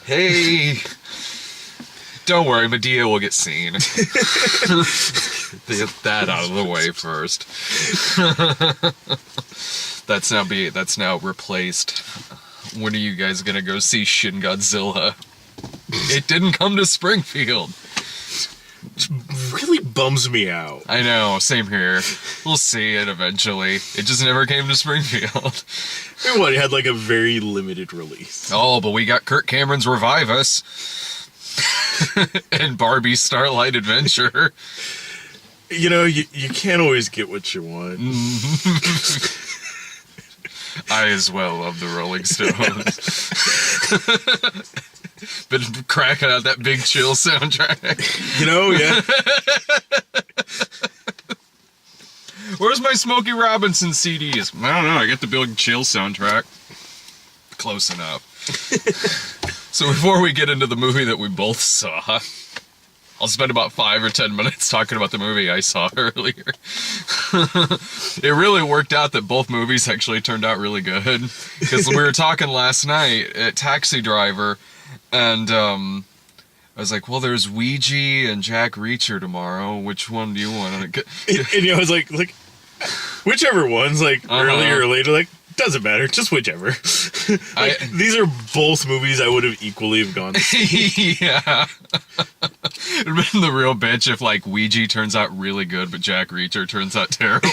Hey, don't worry, Medea will get seen. Get that out of the way first. That's now replaced. When are you guys gonna go see Shin Godzilla? It didn't come to Springfield. Really bums me out. I know, same here. We'll see it eventually. It just never came to Springfield. I mean, what, it had like a very limited release. Oh, but we got Kirk Cameron's Revive Us. And Barbie's Starlight Adventure. You know, you can't always get what you want. I as well love the Rolling Stones. Been cracking out that Big Chill soundtrack. You know, yeah. Where's my Smokey Robinson CDs? I don't know, I get the Big Chill soundtrack. Close enough. So before we get into the movie that we both saw, I'll spend about 5 or 10 minutes talking about the movie I saw earlier. It really worked out that both movies actually turned out really good. Because we were talking last night at Taxi Driver, and I was like, well, there's Ouija and Jack Reacher tomorrow. Which one do you want? And you know, I was like, whichever one's like earlier or later, like, doesn't matter, just whichever. These are both movies I would have equally have gone to see. Yeah. It'd been the real bitch if like Ouija turns out really good, but Jack Reacher turns out terrible.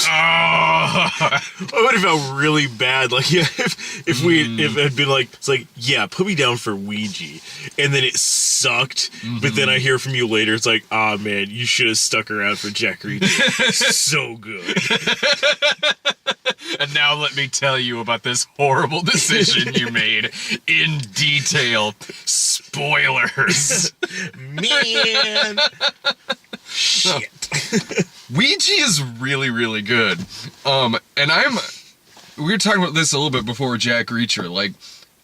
I would have felt really bad, like, yeah, if it had been like, it's like, yeah, put me down for Ouija, and then it sucked, but then I hear from you later, it's like, ah, man, you should have stuck around for Jack Reacher. So good. And now let me tell you about this horrible decision you made in detail. Spoilers. Man. Shit. Ouija is really, really good. And we were talking about this a little bit before Jack Reacher. Like,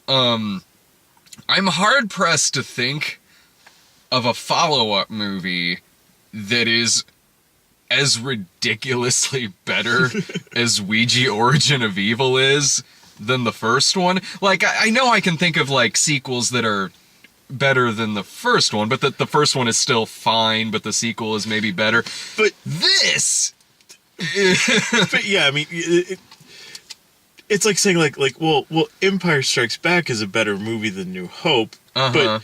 I'm hard pressed to think of a follow-up movie that is as ridiculously better as Ouija Origin of Evil is than the first one. Like, I know I can think of, like, sequels that are better than the first one, but that the first one is still fine, but the sequel is maybe better. But this... but yeah, I mean, it's like saying, like, well, Empire Strikes Back is a better movie than New Hope, but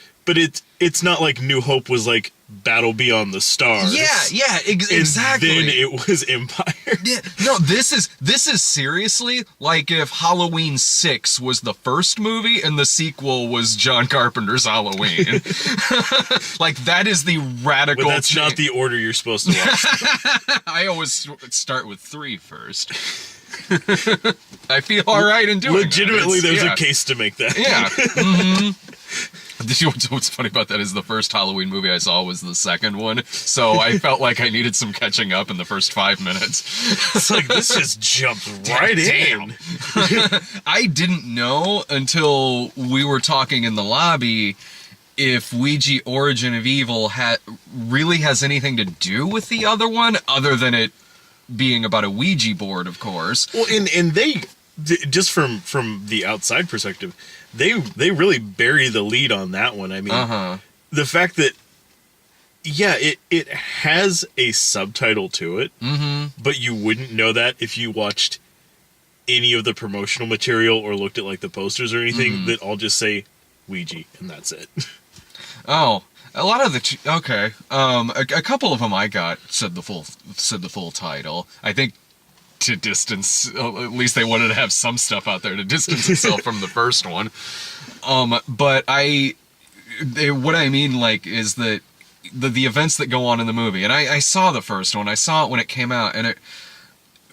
it's not like New Hope was, like, Battle Beyond the Stars. Yeah, exactly. And then it was Empire. Yeah, no, this is seriously like if Halloween 6 was the first movie and the sequel was John Carpenter's Halloween. Like, that is the radical... But that's not the order you're supposed to watch. I always start with 3 first. I feel alright in doing Legitimately, that. There's a case to make that. Yeah. What's funny about that is the first Halloween movie I saw was the second one, so I felt like I needed some catching up in the first 5 minutes. It's like, this just jumped right in. I didn't know until we were talking in the lobby if Ouija Origin of Evil really has anything to do with the other one, other than it being about a Ouija board, of course. Well, and they, just from the outside perspective, they really bury the lead on that one. I mean, the fact that, yeah, it has a subtitle to it, but you wouldn't know that if you watched any of the promotional material or looked at, like, the posters or anything that all just say Ouija, and that's it. Oh, a lot of the... Okay. A couple of them I got said the full title. I think to distance... At least they wanted to have some stuff out there to distance itself from the first one. But what I mean, like, is that the events that go on in the movie, and I saw the first one, I saw it when it came out, and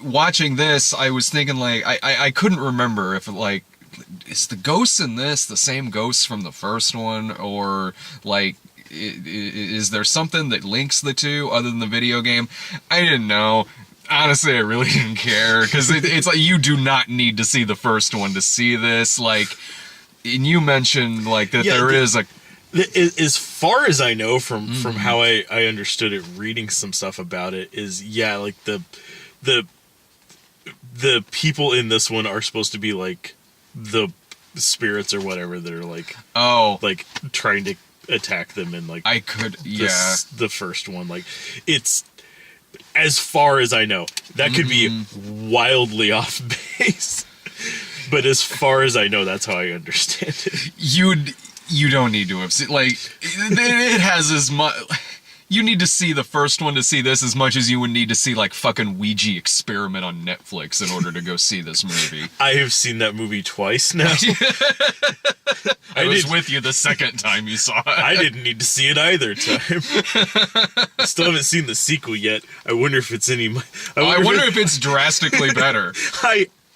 watching this, I was thinking, like, I couldn't remember if, like, is the ghosts in this the same ghosts from the first one, or, like, is there something that links the two other than the video game? I didn't know. Honestly, I really didn't care, because it's like, you do not need to see the first one to see this. Like, and you mentioned, like, that there is a... As far as I know from how I understood it, reading some stuff about it, is, yeah, like, the people in this one are supposed to be, like, the spirits or whatever that are like trying to attack them, and like the first one, like it's, as far as I know, that could be wildly off base, but as far as I know, that's how I understand it. You don't need to have seen, like, it has as much. You need to see the first one to see this as much as you would need to see, like, fucking Ouija Experiment on Netflix in order to go see this movie. I have seen that movie twice now. I was with you the second time you saw it. I didn't need to see it either time. Still haven't seen the sequel yet. I wonder if it's any... I wonder if it's drastically better.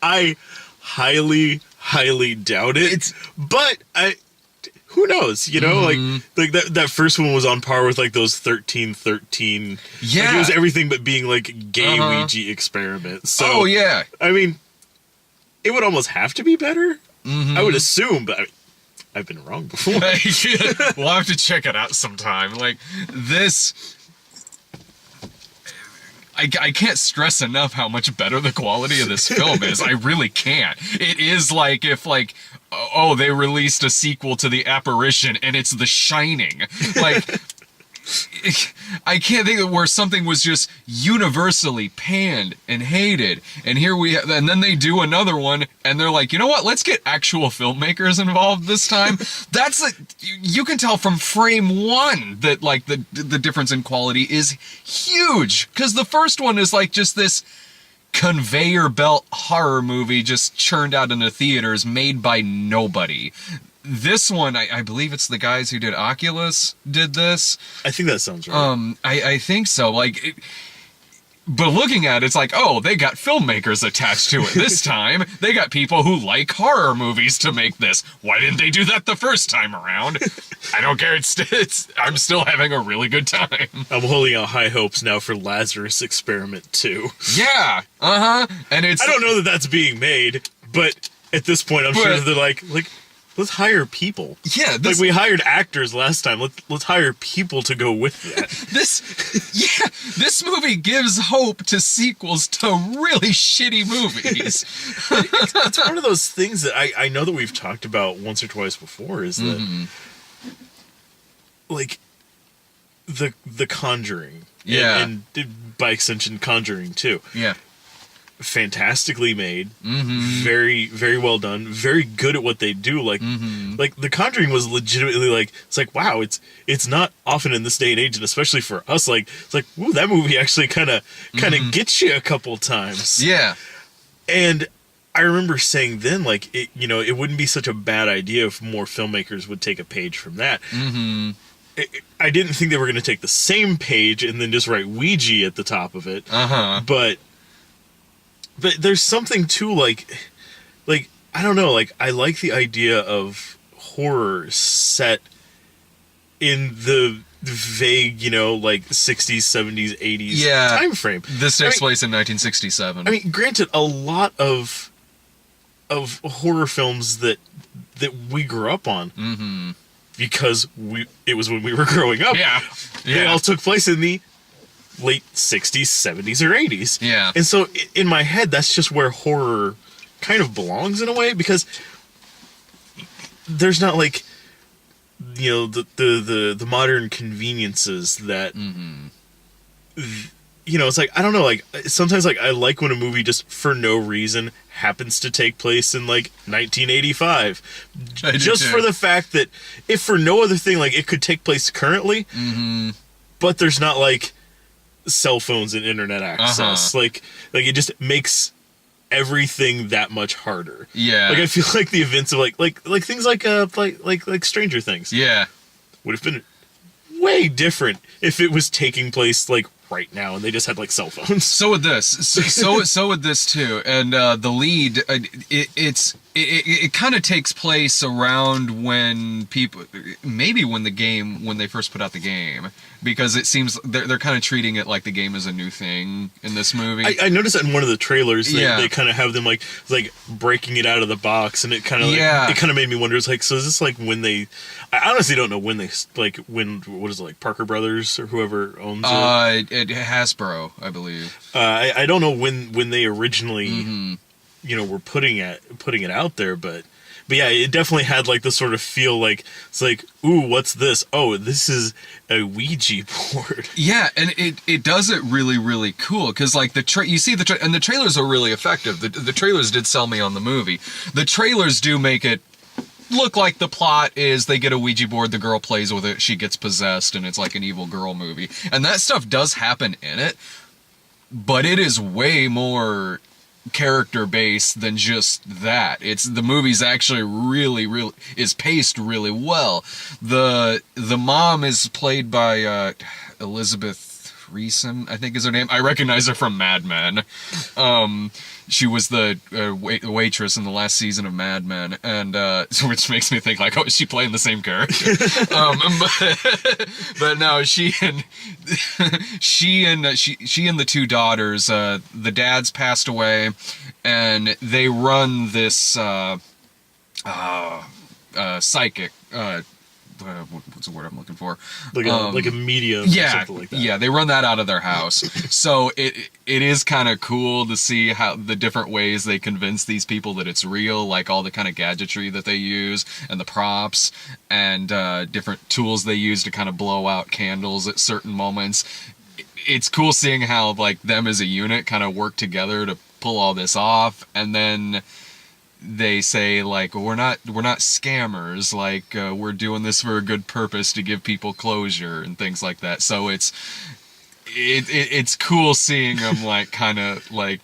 I highly doubt it. But who knows, you know, like that first one was on par with like those 1313. Yeah. Like, it was everything but being like gay Ouija experiment. So, yeah. I mean, it would almost have to be better. I would assume, but I've been wrong before. We'll have to check it out sometime. Like, this... I can't stress enough how much better the quality of this film is. I really can't. It is like if, like, oh, they released a sequel to The Apparition and it's The Shining. Like, I can't think of where something was just universally panned and hated. And here and then they do another one and they're like, you know what? Let's get actual filmmakers involved this time. That's like, you can tell from frame one that like the difference in quality is huge. Cause the first one is like just this conveyor belt horror movie just churned out into theaters made by nobody. This one, I believe it's the guys who did Oculus did this. I think that sounds right. I think so. Like, but looking at it, it's like, oh, they got filmmakers attached to it this time. They got people who like horror movies to make this. Why didn't they do that the first time around? I don't care. I'm still having a really good time. I'm holding out high hopes now for Lazarus Experiment 2. Yeah. And it's... I don't know that that's being made, but at this point, I'm sure that they're like... Let's hire people. Yeah, like we hired actors last time. Let's hire people to go with that. This movie gives hope to sequels to really shitty movies. It's one of those things that I know that we've talked about once or twice before. Is that like the Conjuring, and by extension, Conjuring 2. Yeah. Fantastically made, very, very well done, very good at what they do. Like The Conjuring was legitimately like, it's like, wow, it's not often in this day and age, and especially for us, like, it's like, ooh, that movie actually kind of gets you a couple times. Yeah. And I remember saying then, like, it wouldn't be such a bad idea if more filmmakers would take a page from that. I didn't think they were going to take the same page and then just write Ouija at the top of it. But there's something to like I don't know, like I like the idea of horror set in the vague, like 60s, 70s, 80s time frame. This takes place in 1967. I mean, granted, a lot of horror films that we grew up on because it was when we were growing up. They all took place in the late 60s, 70s, or 80s. Yeah. And so in my head, that's just where horror kind of belongs in a way, because there's not like, the modern conveniences that, it's like, I don't know, like sometimes like I like when a movie just for no reason happens to take place in like 1985. Just for the fact that if for no other thing, like it could take place currently, but there's not like cell phones and internet access. Like it just makes everything that much harder. Yeah. Like I feel like the events of like things like Stranger Things. Yeah. Would have been way different if it was taking place like right now and they just had like cell phones. So would this. So would this too. And the lead, it kind of takes place around when people, maybe when they first put out the game, because it seems they're kind of treating it like the game is a new thing in this movie. I noticed that in one of the trailers, they kind of have them like breaking it out of the box, and it kind of it kind of made me wonder. It's like, so is this like when they? I honestly don't know when they what is it, like Parker Brothers or whoever owns it. Hasbro, I believe. I don't know when they originally were putting it out there, but but yeah, it definitely had like the sort of feel like it's like, ooh, what's this? Oh, this is a Ouija board. Yeah, and it does it really, really cool because like you see and the trailers are really effective. The trailers did sell me on the movie. The trailers do make it look like the plot is they get a Ouija board, the girl plays with it, she gets possessed, and it's like an evil girl movie. And that stuff does happen in it, but it is way more character based than just that. The movie's actually really is paced really well. The mom is played by Elizabeth Reesen, I think is her name. I recognize her from Mad Men. She was the waitress in the last season of Mad Men, and which makes me think like, oh, is she playing the same character? But no, she and the two daughters. The dad's passed away, and they run this psychic. What's the word I'm looking for? Like a medium, yeah, or something like that. Yeah, they run that out of their house. So it is kind of cool to see how the different ways they convince these people that it's real, like all the kind of gadgetry that they use and the props and different tools they use to kind of blow out candles at certain moments. It's cool seeing how like them as a unit kind of work together to pull all this off, and then they say like, we're not scammers, like we're doing this for a good purpose to give people closure and things like that. So it's cool seeing them like kind of like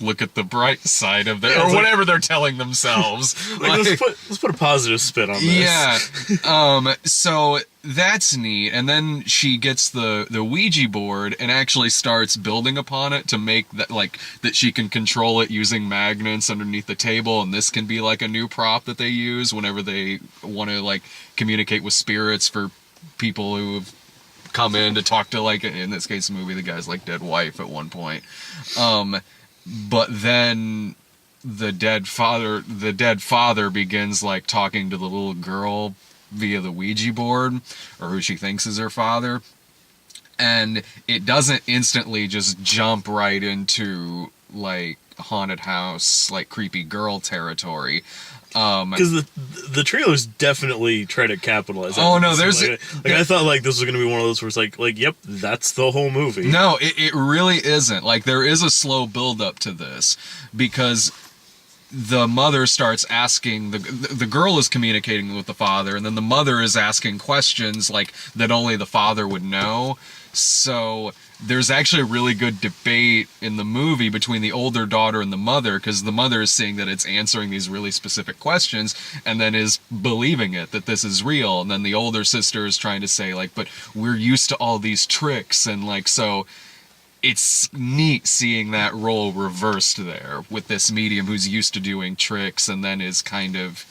look at the bright side of it, or whatever they're telling themselves. Like, let's put a positive spin on this. Yeah. So that's neat. And then she gets the Ouija board and actually starts building upon it to make that like that she can control it using magnets underneath the table, and this can be like a new prop that they use whenever they want to like communicate with spirits for people who have come in to talk to, like in this case the movie, the guy's like dead wife at one point. But then the dead father begins like talking to the little girl via the Ouija board, or who she thinks is her father. And it doesn't instantly just jump right into like haunted house, like creepy girl territory. Because the trailers definitely try to capitalize on Oh no, this. there's I thought like this was gonna be one of those where it's like yep, that's the whole movie. No, it really isn't. Like there is a slow build up to this, because the mother starts asking, the girl is communicating with the father, and then the mother is asking questions like that only the father would know. So there's actually a really good debate in the movie between the older daughter and the mother, because the mother is seeing that it's answering these really specific questions and then is believing it, that this is real. And then the older sister is trying to say like, but we're used to all these tricks, and like, so it's neat seeing that role reversed there with this medium who's used to doing tricks and then is kind of...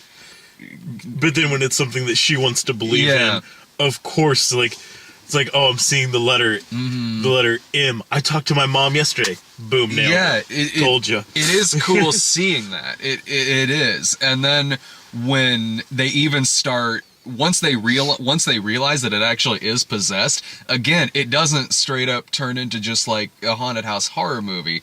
But then when it's something that she wants to believe in, of course, like, it's like, oh, I'm seeing the letter, the letter M. I talked to my mom yesterday. Boom, nailed it. Told you. It is cool seeing that. It is. And then when they even start... Once they realize that it actually is possessed, again, it doesn't straight up turn into just like a haunted house horror movie.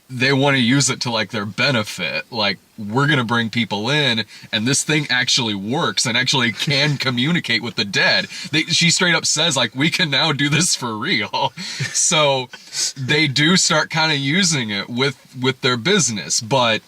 They want to use it to like their benefit. Like, we're going to bring people in, and this thing actually works and actually can communicate with the dead. She straight up says like, we can now do this for real. So they do start kind of using it with their business, but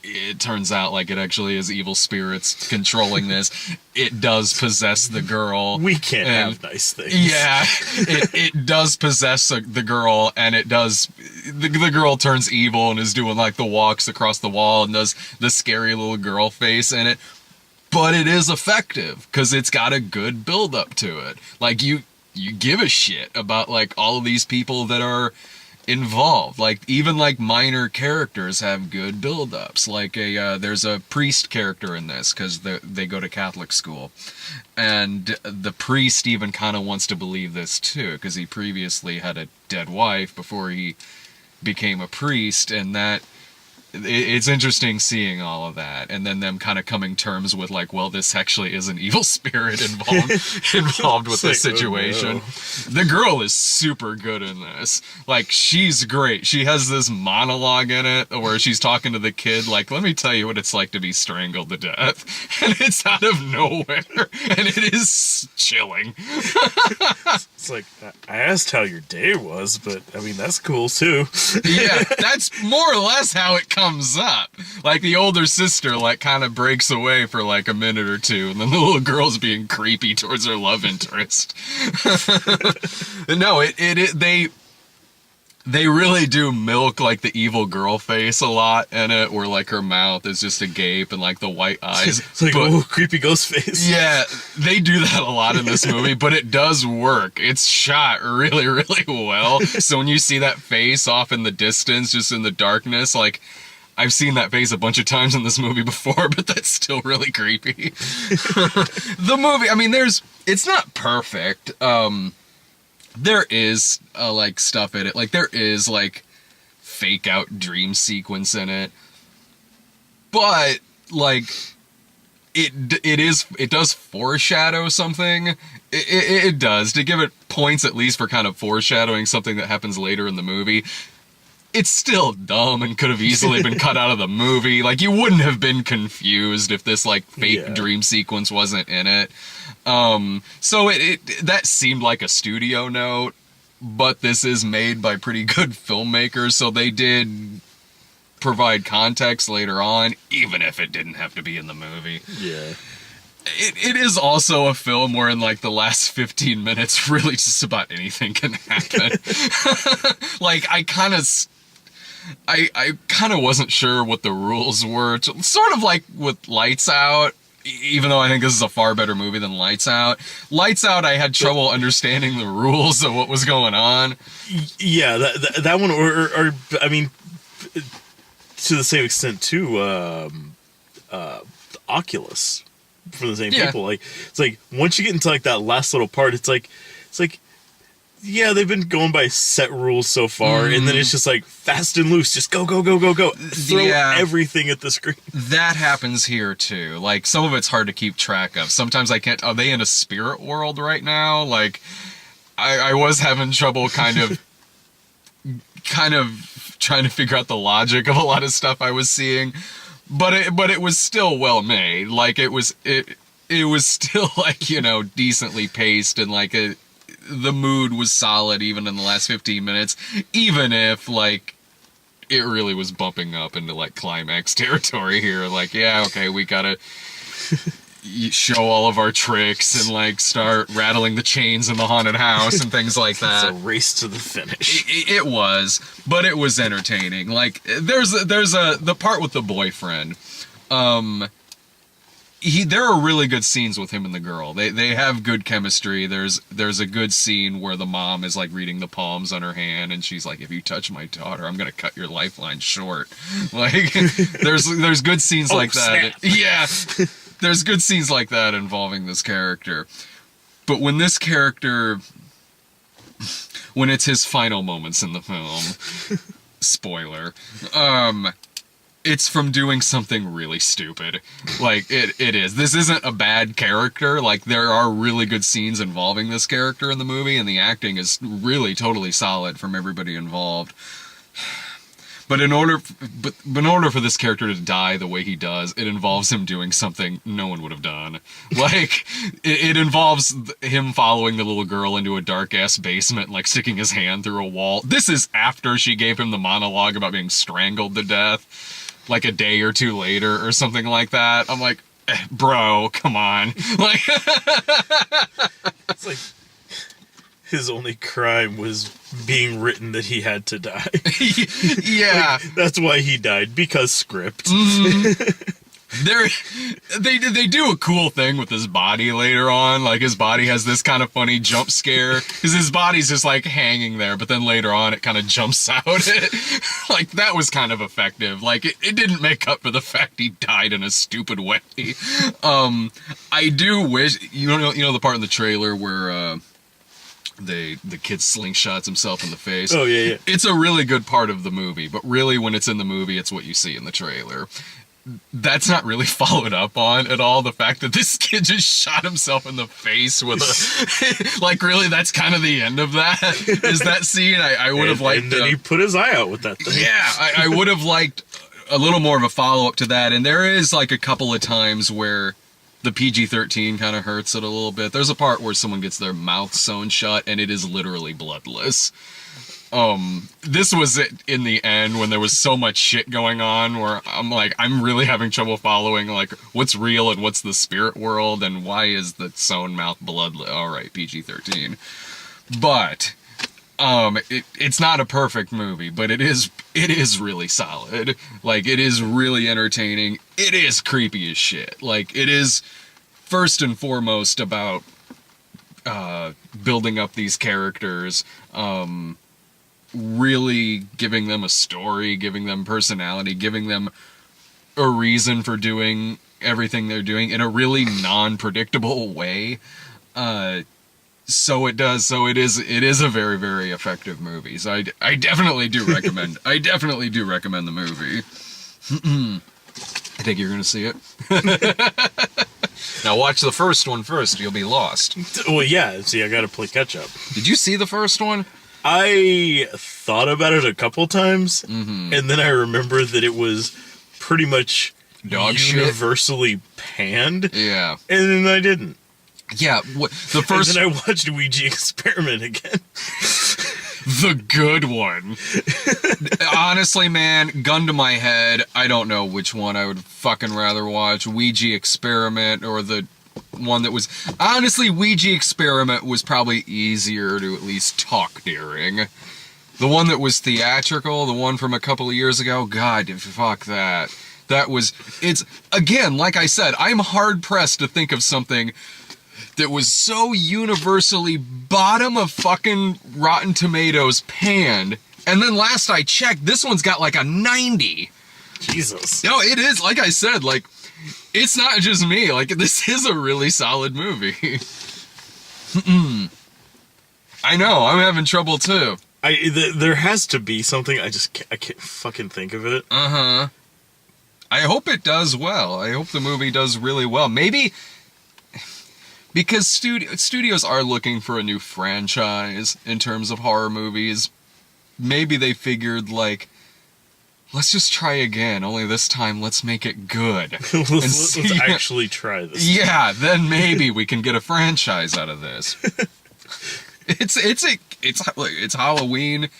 it turns out like it actually is evil spirits controlling this. It does possess the girl. We can't have nice things. Yeah, it does possess the girl, and it does... The girl turns evil and is doing like the walks across the wall and does the scary little girl face in it. But it is effective because it's got a good build up to it. Like you give a shit about like all of these people that are involved. Like even like minor characters have good build-ups. Like there's a priest character in this because they go to Catholic school, and the priest even kind of wants to believe this too because he previously had a dead wife before he became a priest, and that it's interesting seeing all of that, and then them kind of coming terms with like, well, this actually is an evil spirit involved with this situation. Oh, The girl is super good in this. Like, she's great. She has this monologue in it where she's talking to the kid, like, let me tell you what it's like to be strangled to death. And it's out of nowhere. And it is chilling. It's like, I asked how your day was, but I mean, that's cool too. Yeah, that's more or less how it comes up. Like, the older sister, like, kind of breaks away for like a minute or two, and then the little girl's being creepy towards her love interest. No, they really do milk like the evil girl face a lot in it, where like her mouth is just a gape and like the white eyes. It's like, oh, creepy ghost face. Yeah, they do that a lot in this movie, but it does work. It's shot really, really well. So when you see that face off in the distance, just in the darkness, like, I've seen that face a bunch of times in this movie before, but that's still really creepy. The movie, I mean, it's not perfect. There is like stuff in it, like there is like fake out dream sequence in it, but like it does foreshadow something. It does, to give it points at least for kind of foreshadowing something that happens later in the movie. It's still dumb and could have easily been cut out of the movie. Like, you wouldn't have been confused if this like fake dream sequence wasn't in it. So that seemed like a studio note, but this is made by pretty good filmmakers, so they did provide context later on, even if it didn't have to be in the movie. Yeah. It is also a film where in like the last 15 minutes, really just about anything can happen. Like, I kind of wasn't sure what the rules were. Sort of like with Lights Out, even though I think this is a far better movie than Lights Out. Lights Out, I had trouble understanding the rules of what was going on. Yeah, that one, or I mean, to the same extent too, Oculus, from the same people. Like, it's like once you get into like that last little part, it's like yeah, they've been going by set rules so far, and then it's just like fast and loose, just go, throw everything at the screen. That happens here too. Like, some of it's hard to keep track of. Sometimes I can't. Are they in a spirit world right now? Like, I was having trouble kind of trying to figure out the logic of a lot of stuff I was seeing, but it was still well made. Like, it was still like, you know, decently paced, and like the mood was solid even in the last 15 minutes, even if like it really was bumping up into like climax territory here. Like, yeah, okay, we gotta show all of our tricks and like start rattling the chains in the haunted house and things like that. It's a race to the finish. It was, but it was entertaining. Like, there's the part with the boyfriend. There are really good scenes with him and the girl. They have good chemistry. There's a good scene where the mom is like reading the palms on her hand, and she's like, "If you touch my daughter, I'm gonna cut your lifeline short." Like, there's good scenes like that. Snap. Yeah, there's good scenes like that involving this character. But when this character, when it's his final moments in the film, spoiler, it's from doing something really stupid. Like, it is. This isn't a bad character. Like, there are really good scenes involving this character in the movie, and the acting is really totally solid from everybody involved. But in order for this character to die the way he does, it involves him doing something no one would have done. Like, it involves him following the little girl into a dark-ass basement, like sticking his hand through a wall. This is after she gave him the monologue about being strangled to death, like a day or two later or something like that. I'm like, bro, come on. Like, it's like his only crime was being written that he had to die. Yeah. Like, that's why he died, because script. They do a cool thing with his body later on. Like, his body has this kind of funny jump scare, because his body's just like hanging there, but then later on it kind of jumps out. Like, that was kind of effective. Like, it didn't make up for the fact he died in a stupid way. I do wish, you know the part in the trailer where the kid slingshots himself in the face. Oh, yeah. It's a really good part of the movie, but really when it's in the movie, it's what you see in the trailer. That's not really followed up on at all. The fact that this kid just shot himself in the face with a... like, really, that's kind of the end of that? Is that scene? I would have liked... And then he put his eye out with that thing. Yeah, I would have liked a little more of a follow-up to that. And there is, like, a couple of times where the PG-13 kind of hurts it a little bit. There's a part where someone gets their mouth sewn shut, and it is literally bloodless. This was it in the end when there was so much shit going on where I'm really having trouble following, like, what's real and what's the spirit world and why is the sewn mouth bloodless? Alright, PG-13. But, it's not a perfect movie, but it is really solid. Like, it is really entertaining. It is creepy as shit. Like, it is first and foremost about, building up these characters, really giving them a story, giving them personality, giving them a reason for doing everything they're doing in a really non-predictable way. So it is a very, very effective movie. So I definitely do recommend, the movie. I think you're gonna see it. Now watch the first one first, you'll be lost. Well, yeah, see, I gotta play catch up. Did you see the first one? I thought about it a couple times, and then I remember that it was pretty much dog universally panned. Yeah. And then I didn't. Yeah, the first... And then I watched Ouija Experiment again. The good one. Honestly, man, gun to my head, I don't know which one I would fucking rather watch. Ouija Experiment or the one that was... Honestly, Ouija Experiment was probably easier to at least talk during. The one that was theatrical, the one from a couple of years ago, God, fuck that. That was... It's... Again, like I said, I'm hard-pressed to think of something that was so universally bottom of fucking Rotten Tomatoes panned. And then last I checked, this one's got like a 90. Jesus. No, it is, like I said, like... It's not just me. Like, this is a really solid movie. I know. I'm having trouble, too. There has to be something. I can't fucking think of it. Uh-huh. I hope it does well. I hope the movie does really well. Maybe... Because studios are looking for a new franchise in terms of horror movies. Maybe they figured, like... Let's just try again, only this time let's make it good. Let's actually try this. Yeah, then maybe we can get a franchise out of this. It's Halloween.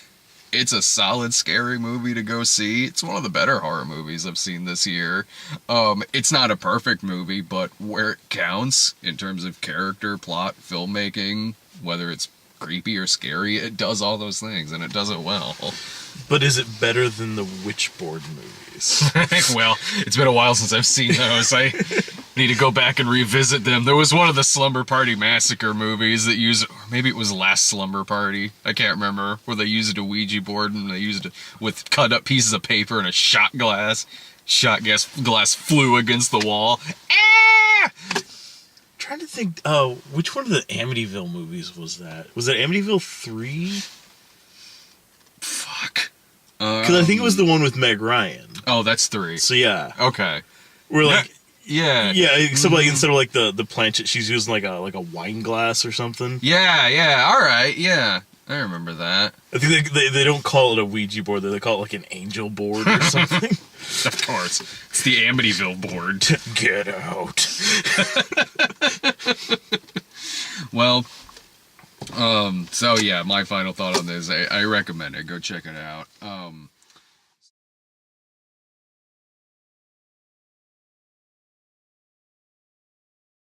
It's a solid, scary movie to go see. It's one of the better horror movies I've seen this year. It's not a perfect movie, but where it counts, in terms of character, plot, filmmaking, whether it's creepy or scary, it does all those things, and it does it well. But is it better than the Witchboard movies? Well, it's been a while since I've seen those. I need to go back and revisit them. There was one of the Slumber Party Massacre movies that used, or maybe it was Last Slumber Party, I can't remember, where they used a Ouija board and they used it with cut up pieces of paper and a shot glass. Shot glass flew against the wall. Ah! Trying to think, which one of the Amityville movies was that? Was that Amityville 3? Fuck. Because I think it was the one with Meg Ryan. Oh, that's 3. So yeah. Okay. We're like... Yeah. Yeah, except like instead of like the planchet, she's using like a wine glass or something. Yeah, alright, yeah. I remember that. I think they don't call it a Ouija board, they call it like an angel board or something. Of course. It's the Amityville board. Get out. Well, so yeah, my final thought on this, I recommend it. Go check it out.